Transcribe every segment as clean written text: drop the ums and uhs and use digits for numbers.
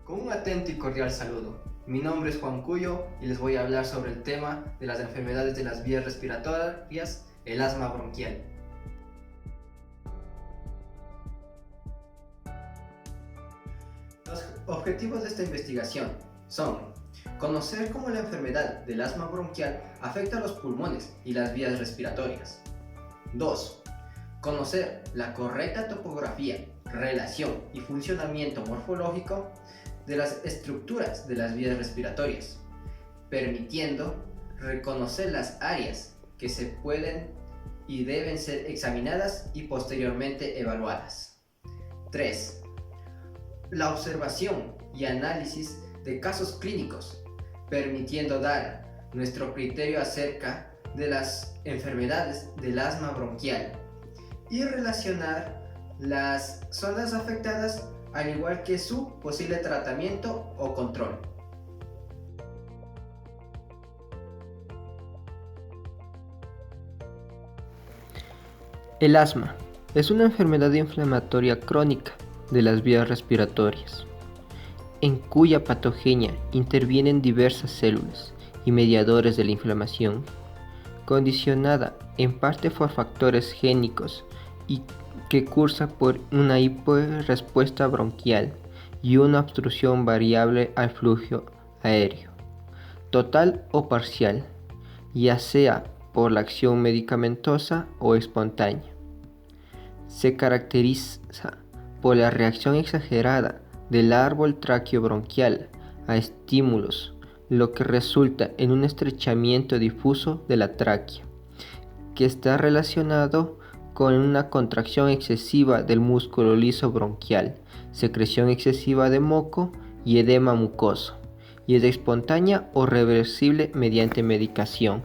Con un atento y cordial saludo. Mi nombre es Juan Cuyo y les voy a hablar sobre el tema de las enfermedades de las vías respiratorias, el asma bronquial. Los objetivos de esta investigación son conocer cómo la enfermedad del asma bronquial afecta a los pulmones y las vías respiratorias. 2. Conocer la correcta topografía, relación y funcionamiento morfológico de las estructuras de las vías respiratorias, permitiendo reconocer las áreas que se pueden y deben ser examinadas y posteriormente evaluadas. 3. La observación y análisis de casos clínicos, permitiendo dar nuestro criterio acerca de las enfermedades del asma bronquial y relacionar las zonas afectadas al igual que su posible tratamiento o control. El asma es una enfermedad inflamatoria crónica de las vías respiratorias, en cuya patogenia intervienen diversas células y mediadores de la inflamación, condicionada en parte por factores génicos y que cursa por una hiperrespuesta bronquial y una obstrucción variable al flujo aéreo, total o parcial, ya sea por la acción medicamentosa o espontánea. Se caracteriza por la reacción exagerada del árbol traqueobronquial a estímulos, lo que resulta en un estrechamiento difuso de la tráquea, que está relacionado con una contracción excesiva del músculo liso bronquial, secreción excesiva de moco y edema mucoso, y es espontánea o reversible mediante medicación.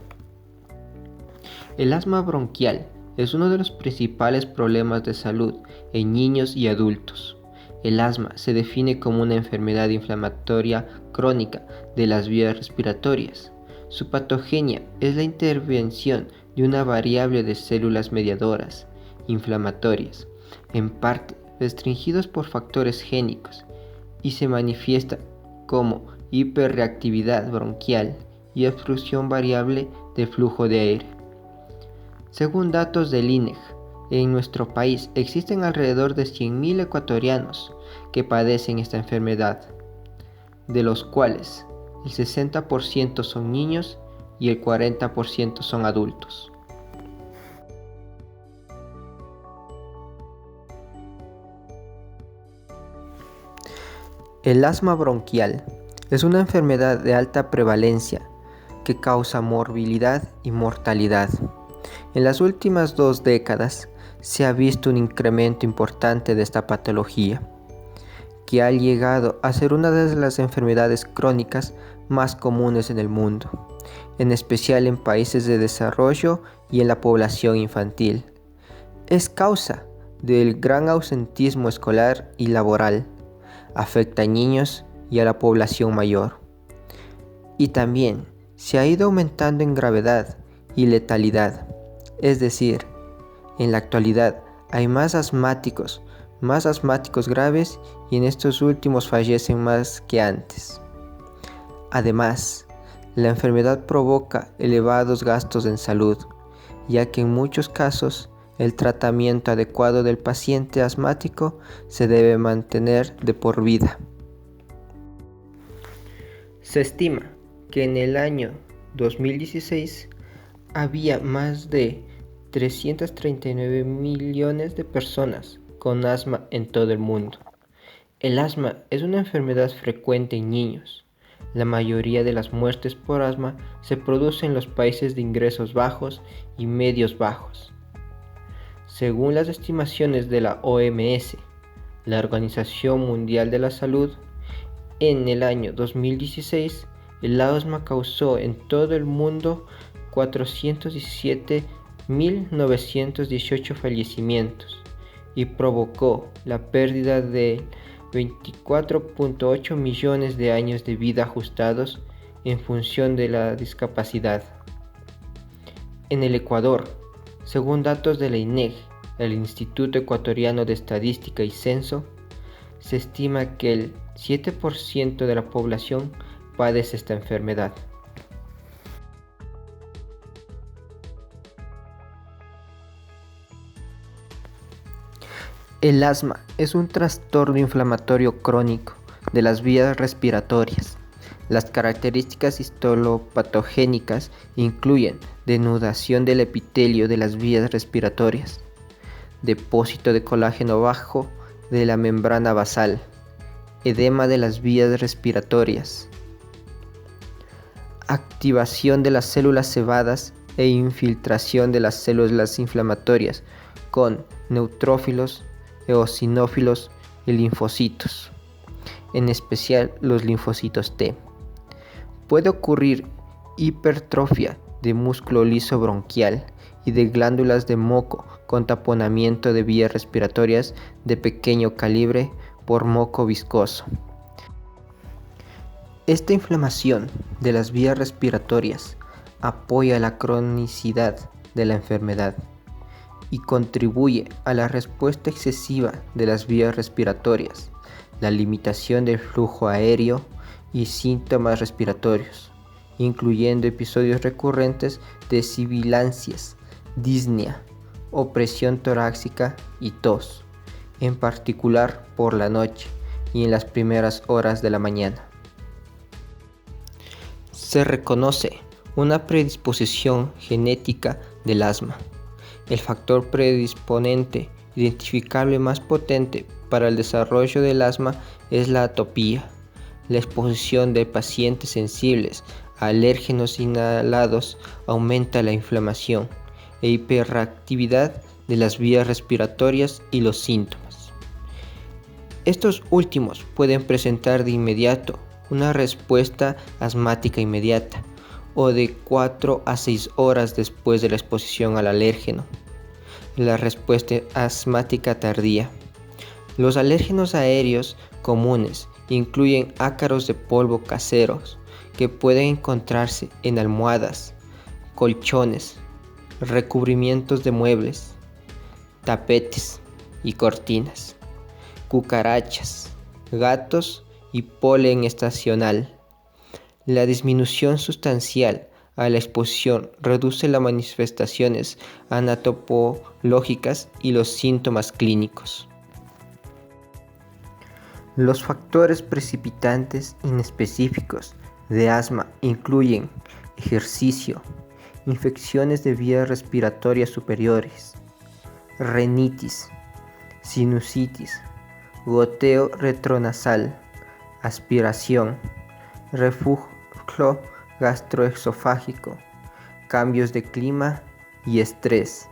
El asma bronquial es uno de los principales problemas de salud en niños y adultos. El asma se define como una enfermedad inflamatoria crónica de las vías respiratorias. Su patogenia es la intervención de una variable de células mediadoras inflamatorias, en parte restringidos por factores génicos, y se manifiesta como hiperreactividad bronquial y obstrucción variable de flujo de aire. Según datos del INEG, en nuestro país existen alrededor de 100.000 ecuatorianos que padecen esta enfermedad, de los cuales el 60% son niños y el 40% son adultos. El asma bronquial es una enfermedad de alta prevalencia que causa morbilidad y mortalidad. En las últimas 2 décadas se ha visto un incremento importante de esta patología, que ha llegado a ser una de las enfermedades crónicas más comunes en el mundo, en especial en países de desarrollo y en la población infantil. Es causa del gran ausentismo escolar y laboral, afecta a niños y a la población mayor. Y también se ha ido aumentando en gravedad y letalidad, es decir, en la actualidad hay más asmáticos graves y en estos últimos fallecen más que antes. Además, la enfermedad provoca elevados gastos en salud, ya que en muchos casos el tratamiento adecuado del paciente asmático se debe mantener de por vida. Se estima que en el año 2016 había más de 339 millones de personas con asma en todo el mundo. El asma es una enfermedad frecuente en niños. La mayoría de las muertes por asma se producen en los países de ingresos bajos y medios bajos. Según las estimaciones de la OMS, la Organización Mundial de la Salud, en el año 2016, el asma causó en todo el mundo 417.918 fallecimientos y provocó la pérdida de 24.8 millones de años de vida ajustados en función de la discapacidad. En el Ecuador, según datos de la INEG, el Instituto Ecuatoriano de Estadística y Censo, Se estima que el 7% de la población padece esta enfermedad. El asma es un trastorno inflamatorio crónico de las vías respiratorias. Las características histopatogénicas incluyen denudación del epitelio de las vías respiratorias, depósito de colágeno bajo de la membrana basal, edema de las vías respiratorias, activación de las células cebadas e infiltración de las células inflamatorias con neutrófilos, eosinófilos y linfocitos, en especial los linfocitos T. Puede ocurrir hipertrofia de músculo liso bronquial y de glándulas de moco con taponamiento de vías respiratorias de pequeño calibre por moco viscoso. Esta inflamación de las vías respiratorias apoya la cronicidad de la enfermedad y contribuye a la respuesta excesiva de las vías respiratorias, la limitación del flujo aéreo y síntomas respiratorios, incluyendo episodios recurrentes de sibilancias, disnea, opresión torácica y tos, en particular por la noche y en las primeras horas de la mañana. Se reconoce una predisposición genética del asma. El factor predisponente identificable más potente para el desarrollo del asma es la atopía. La exposición de pacientes sensibles a alérgenos inhalados aumenta la inflamación e hiperactividad de las vías respiratorias y los síntomas. Estos últimos pueden presentar de inmediato una respuesta asmática inmediata o de 4 a 6 horas después de la exposición al alérgeno. La respuesta asmática tardía. Los alérgenos aéreos comunes incluyen ácaros de polvo caseros que pueden encontrarse en almohadas, colchones, recubrimientos de muebles, tapetes y cortinas, cucarachas, gatos y polen estacional. La disminución sustancial a la exposición reduce las manifestaciones anatopológicas y los síntomas clínicos. Los factores precipitantes inespecíficos de asma incluyen ejercicio, infecciones de vías respiratorias superiores, rinitis, sinusitis, goteo retronasal, aspiración, reflujo gastroesofágico, cambios de clima y estrés.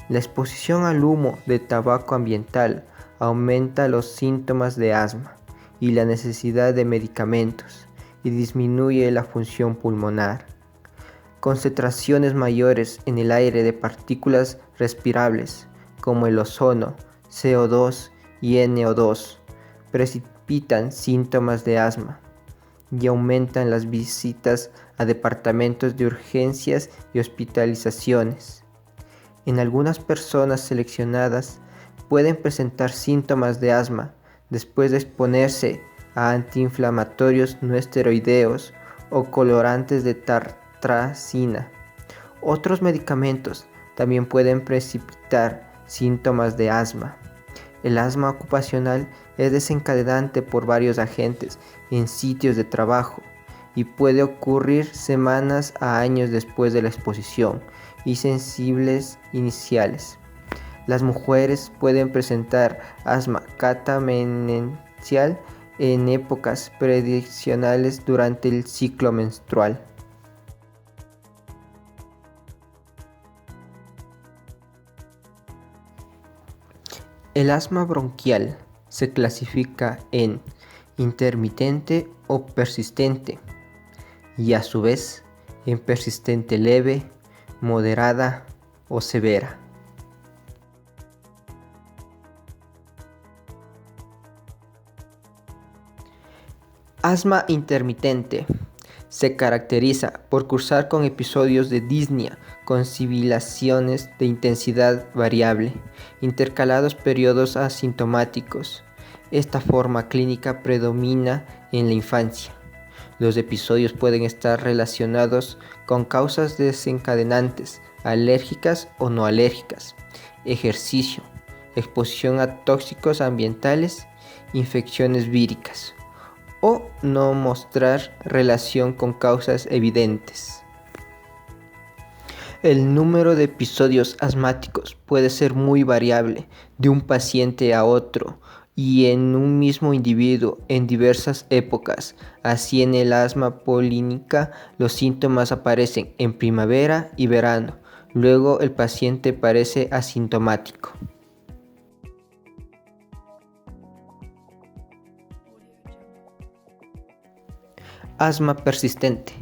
La exposición al humo de tabaco ambiental aumenta los síntomas de asma y la necesidad de medicamentos y disminuye la función pulmonar. Concentraciones mayores en el aire de partículas respirables como el ozono, CO2 y NO2 precipitan síntomas de asma y aumentan las visitas a departamentos de urgencias y hospitalizaciones. En algunas personas seleccionadas pueden presentar síntomas de asma después de exponerse a antiinflamatorios no esteroideos o colorantes de tartrazina. Otros medicamentos también pueden precipitar síntomas de asma. El asma ocupacional es desencadenante por varios agentes en sitios de trabajo y puede ocurrir semanas a años después de la exposición y sensibles iniciales. Las mujeres pueden presentar asma catamenencial en épocas prediccionales durante el ciclo menstrual. El asma bronquial se clasifica en intermitente o persistente y a su vez en persistente leve, moderada o severa. Asma intermitente se caracteriza por cursar con episodios de disnea con sibilaciones de intensidad variable, intercalados periodos asintomáticos. Esta forma clínica predomina en la infancia. Los episodios pueden estar relacionados con causas desencadenantes, alérgicas o no alérgicas, ejercicio, exposición a tóxicos ambientales, infecciones víricas, o no mostrar relación con causas evidentes. El número de episodios asmáticos puede ser muy variable de un paciente a otro y en un mismo individuo en diversas épocas. Así, en el asma polínica los síntomas aparecen en primavera y verano. Luego el paciente parece asintomático. Asma persistente.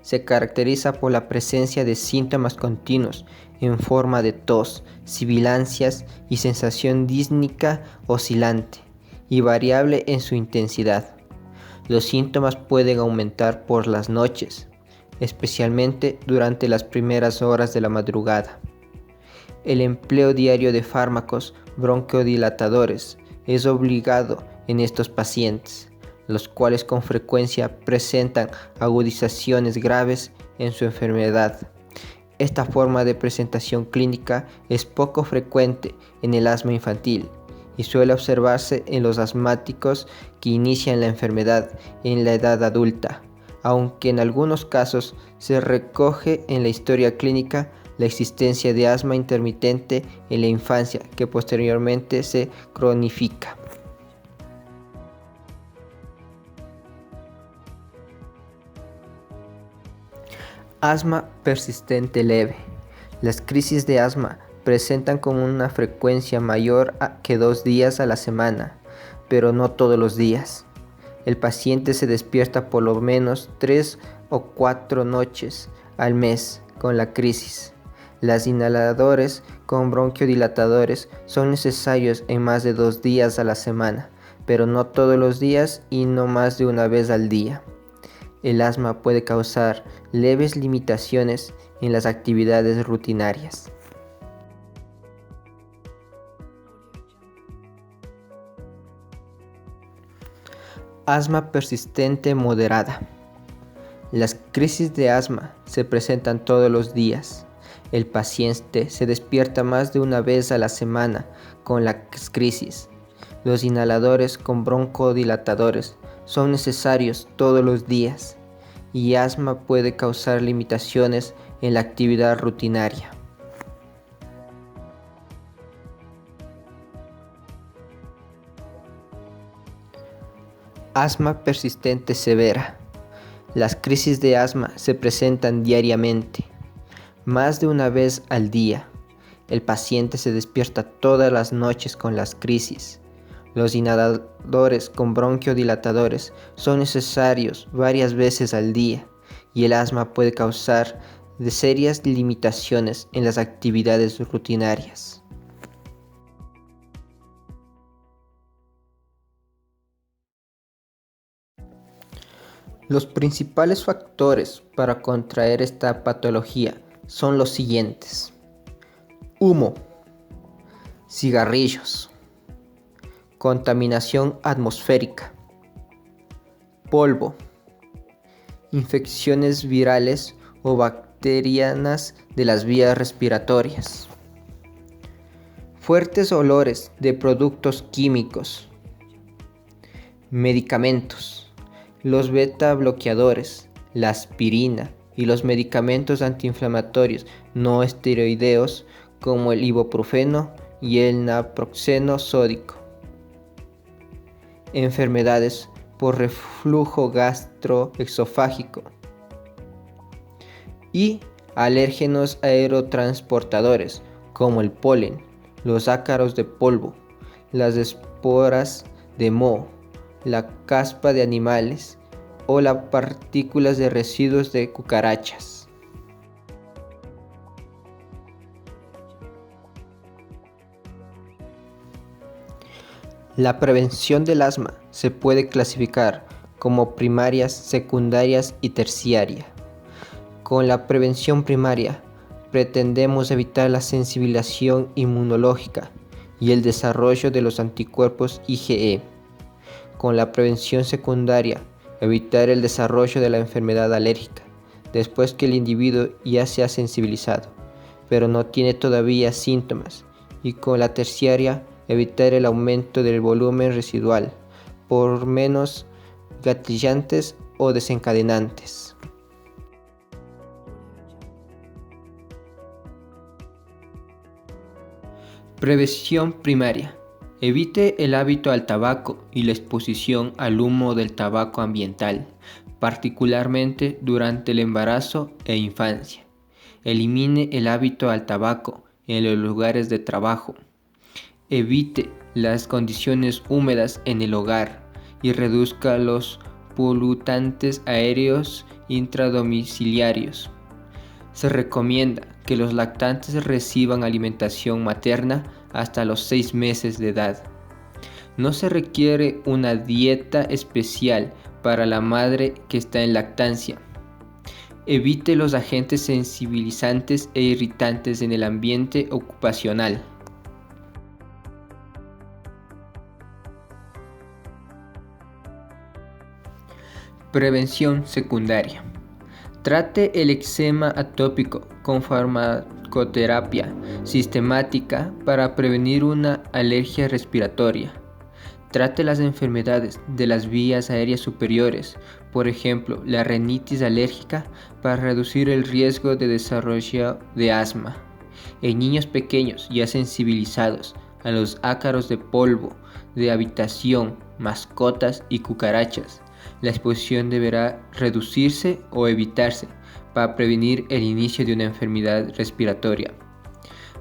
Se caracteriza por la presencia de síntomas continuos en forma de tos, sibilancias y sensación dísnica oscilante y variable en su intensidad. Los síntomas pueden aumentar por las noches, especialmente durante las primeras horas de la madrugada. El empleo diario de fármacos bronquiodilatadores es obligado en estos pacientes, los cuales con frecuencia presentan agudizaciones graves en su enfermedad. Esta forma de presentación clínica es poco frecuente en el asma infantil y suele observarse en los asmáticos que inician la enfermedad en la edad adulta, aunque en algunos casos se recoge en la historia clínica la existencia de asma intermitente en la infancia que posteriormente se cronifica. Asma persistente leve. Las crisis de asma presentan con una frecuencia mayor que 2 días a la semana, pero no todos los días. El paciente se despierta por lo menos 3 o 4 noches al mes con la crisis. Los inhaladores con bronquiodilatadores son necesarios en más de 2 días a la semana, pero no todos los días y no más de una vez al día. El asma puede causar leves limitaciones en las actividades rutinarias. Asma persistente moderada. Las crisis de asma se presentan todos los días. El paciente se despierta más de una vez a la semana con las crisis. Los inhaladores con broncodilatadores son necesarios todos los días y asma puede causar limitaciones en la actividad rutinaria. Asma persistente severa. Las crisis de asma se presentan diariamente, más de una vez al día. El paciente se despierta todas las noches con las crisis. Los inhaladores con bronquiodilatadores son necesarios varias veces al día y el asma puede causar serias limitaciones en las actividades rutinarias. Los principales factores para contraer esta patología son los siguientes: humo, cigarrillos, contaminación atmosférica, polvo, infecciones virales o bacterianas de las vías respiratorias, fuertes olores de productos químicos, medicamentos. Los beta bloqueadores, la aspirina y los medicamentos antiinflamatorios no esteroideos como el ibuprofeno y el naproxeno sódico. Enfermedades por reflujo gastroesofágico y alérgenos aerotransportadores como el polen, los ácaros de polvo, las esporas de moho, la caspa de animales o las partículas de residuos de cucarachas. La prevención del asma se puede clasificar como primarias, secundarias y terciaria. Con la prevención primaria pretendemos evitar la sensibilización inmunológica y el desarrollo de los anticuerpos IgE. Con la prevención secundaria, evitar el desarrollo de la enfermedad alérgica, después que el individuo ya se ha sensibilizado, pero no tiene todavía síntomas. Y con la terciaria, evitar el aumento del volumen residual por menos gatillantes o desencadenantes. Prevención primaria. Evite el hábito al tabaco y la exposición al humo del tabaco ambiental, particularmente durante el embarazo e infancia. Elimine el hábito al tabaco en los lugares de trabajo. Evite las condiciones húmedas en el hogar y reduzca los polutantes aéreos intradomiciliarios. Se recomienda que los lactantes reciban alimentación materna hasta los 6 meses de edad. No se requiere una dieta especial para la madre que está en lactancia. Evite los agentes sensibilizantes e irritantes en el ambiente ocupacional. Prevención secundaria. Trate el eczema atópico con farmacoterapia sistemática para prevenir una alergia respiratoria. Trate las enfermedades de las vías aéreas superiores, por ejemplo, la rinitis alérgica, para reducir el riesgo de desarrollo de asma. En niños pequeños ya sensibilizados a los ácaros de polvo de habitación, mascotas y cucarachas, la exposición deberá reducirse o evitarse para prevenir el inicio de una enfermedad respiratoria.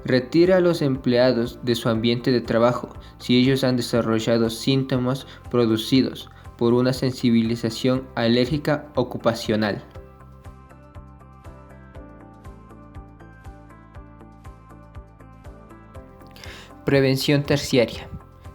Retire a los empleados de su ambiente de trabajo si ellos han desarrollado síntomas producidos por una sensibilización alérgica ocupacional. Prevención terciaria.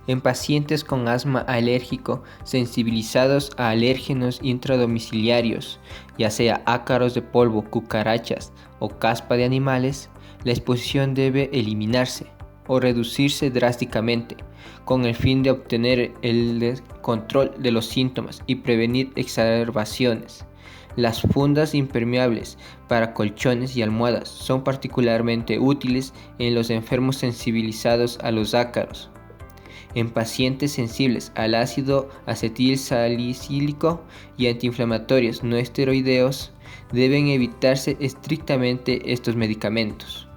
En pacientes con asma alérgico sensibilizados a alérgenos intradomiciliarios, ya sea ácaros de polvo, cucarachas o caspa de animales, la exposición debe eliminarse o reducirse drásticamente, con el fin de obtener el control de los síntomas y prevenir exacerbaciones. Las fundas impermeables para colchones y almohadas son particularmente útiles en los enfermos sensibilizados a los ácaros. En pacientes sensibles al ácido acetilsalicílico y antiinflamatorios no esteroideos, deben evitarse estrictamente estos medicamentos.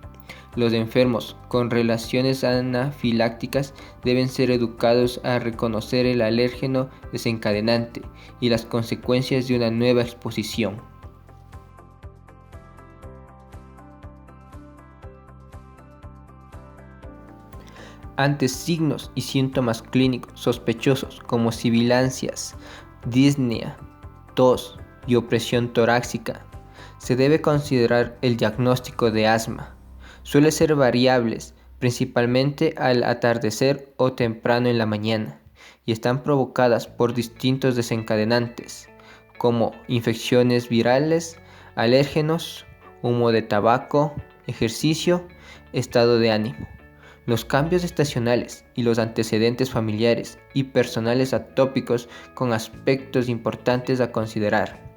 Los enfermos con relaciones anafilácticas deben ser educados a reconocer el alérgeno desencadenante y las consecuencias de una nueva exposición. Ante signos y síntomas clínicos sospechosos como sibilancias, disnea, tos y opresión torácica, se debe considerar el diagnóstico de asma. Suele ser variables, principalmente al atardecer o temprano en la mañana, y están provocadas por distintos desencadenantes, como infecciones virales, alérgenos, humo de tabaco, ejercicio, estado de ánimo. Los cambios estacionales y los antecedentes familiares y personales atópicos con aspectos importantes a considerar.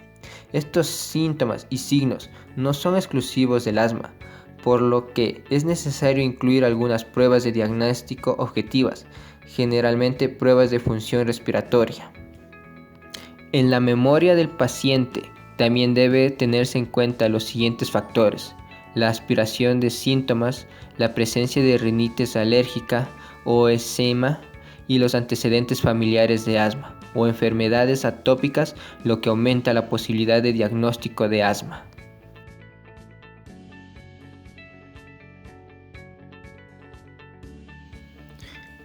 Estos síntomas y signos no son exclusivos del asma, por lo que es necesario incluir algunas pruebas de diagnóstico objetivas, generalmente pruebas de función respiratoria. En la memoria del paciente también debe tenerse en cuenta los siguientes factores: la aspiración de síntomas, la presencia de rinitis alérgica o eczema y los antecedentes familiares de asma o enfermedades atópicas, lo que aumenta la posibilidad de diagnóstico de asma.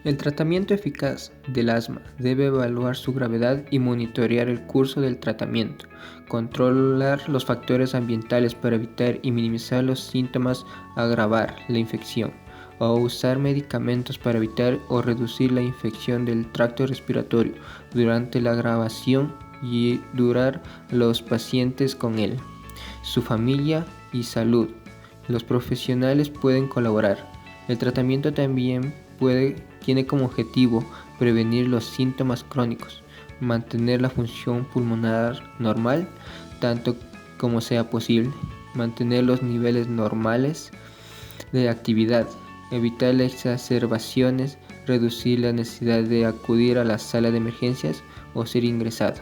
El tratamiento eficaz del asma debe evaluar su gravedad y monitorear el curso del tratamiento, controlar los factores ambientales para evitar y minimizar los síntomas, agravar la infección, o usar medicamentos para evitar o reducir la infección del tracto respiratorio durante la agravación y durar los pacientes con él, su familia y salud. Los profesionales pueden colaborar. El tratamiento también tiene como objetivo prevenir los síntomas crónicos, mantener la función pulmonar normal tanto como sea posible, mantener los niveles normales de actividad, evitar las exacerbaciones, reducir la necesidad de acudir a la sala de emergencias o ser ingresado,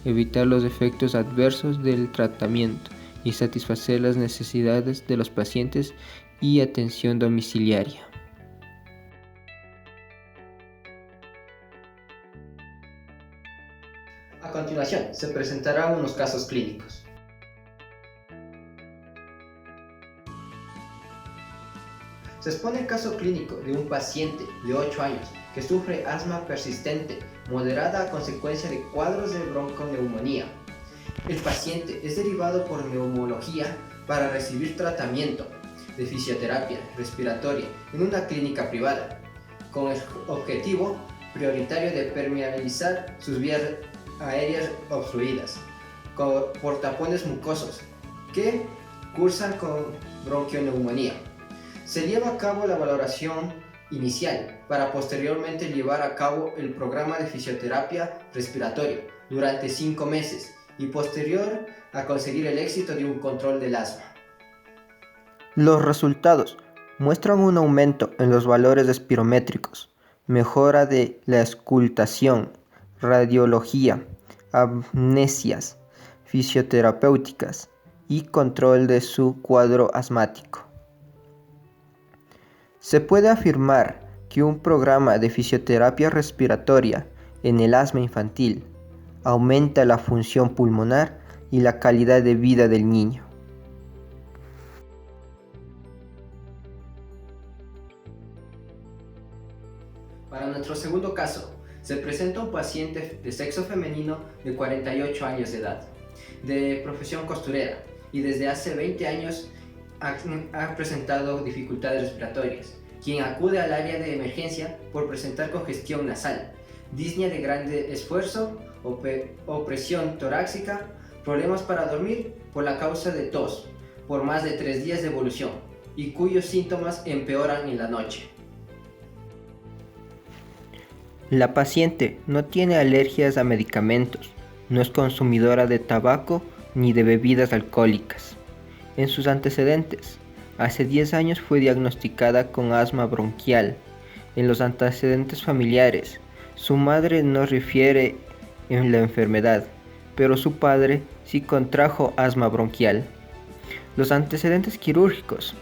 evitar los efectos adversos del tratamiento y satisfacer las necesidades de los pacientes y atención domiciliaria. A continuación, se presentarán unos casos clínicos. Se expone el caso clínico de un paciente de 8 años que sufre asma persistente moderada a consecuencia de cuadros de bronconeumonía. El paciente es derivado por neumología para recibir tratamiento de fisioterapia respiratoria en una clínica privada, con el objetivo prioritario de permeabilizar sus vías aéreas obstruidas por tapones mucosos que cursan con bronquioneumonía. Se lleva a cabo la valoración inicial para posteriormente llevar a cabo el programa de fisioterapia respiratoria durante 5 meses y posterior a conseguir el éxito de un control del asma. Los resultados muestran un aumento en los valores espirométricos, mejora de la auscultación, radiología, amnesias fisioterapéuticas y control de su cuadro asmático. Se puede afirmar que un programa de fisioterapia respiratoria en el asma infantil aumenta la función pulmonar y la calidad de vida del niño. Para nuestro segundo caso, se presenta un paciente de sexo femenino de 48 años de edad, de profesión costurera y desde hace 20 años ha presentado dificultades respiratorias, quien acude al área de emergencia por presentar congestión nasal, disnea de grande esfuerzo o presión torácica, problemas para dormir por la causa de tos, por más de 3 días de evolución, y cuyos síntomas empeoran en la noche. La paciente no tiene alergias a medicamentos, no es consumidora de tabaco ni de bebidas alcohólicas. En sus antecedentes, hace 10 años fue diagnosticada con asma bronquial. En los antecedentes familiares, su madre no refiere en la enfermedad, pero su padre sí contrajo asma bronquial. Los antecedentes quirúrgicos.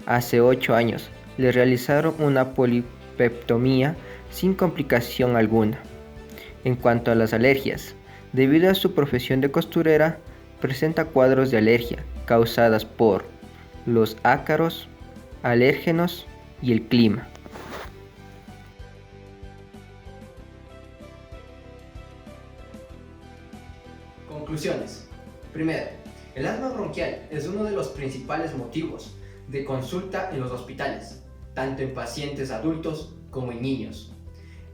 Hace 8 años le realizaron una polipectomía sin complicación alguna. En cuanto a las alergias, debido a su profesión de costurera, presenta cuadros de alergia causadas por los ácaros, alérgenos y el clima. Conclusiones. Primero, el asma bronquial es uno de los principales motivos de consulta en los hospitales, tanto en pacientes adultos como en niños.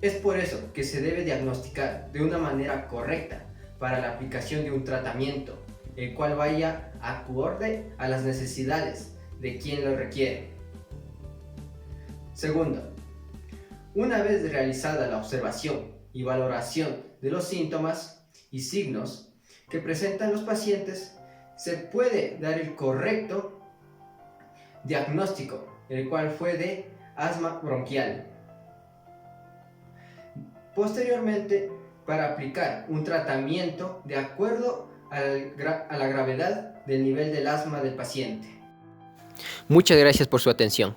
Es por eso que se debe diagnosticar de una manera correcta para la aplicación de un tratamiento, el cual vaya acorde a las necesidades de quien lo requiere. Segundo, una vez realizada la observación y valoración de los síntomas y signos que presentan los pacientes, se puede dar el correcto diagnóstico, el cual fue de asma bronquial. Posteriormente, para aplicar un tratamiento de acuerdo a la gravedad del nivel del asma del paciente. Muchas gracias por su atención.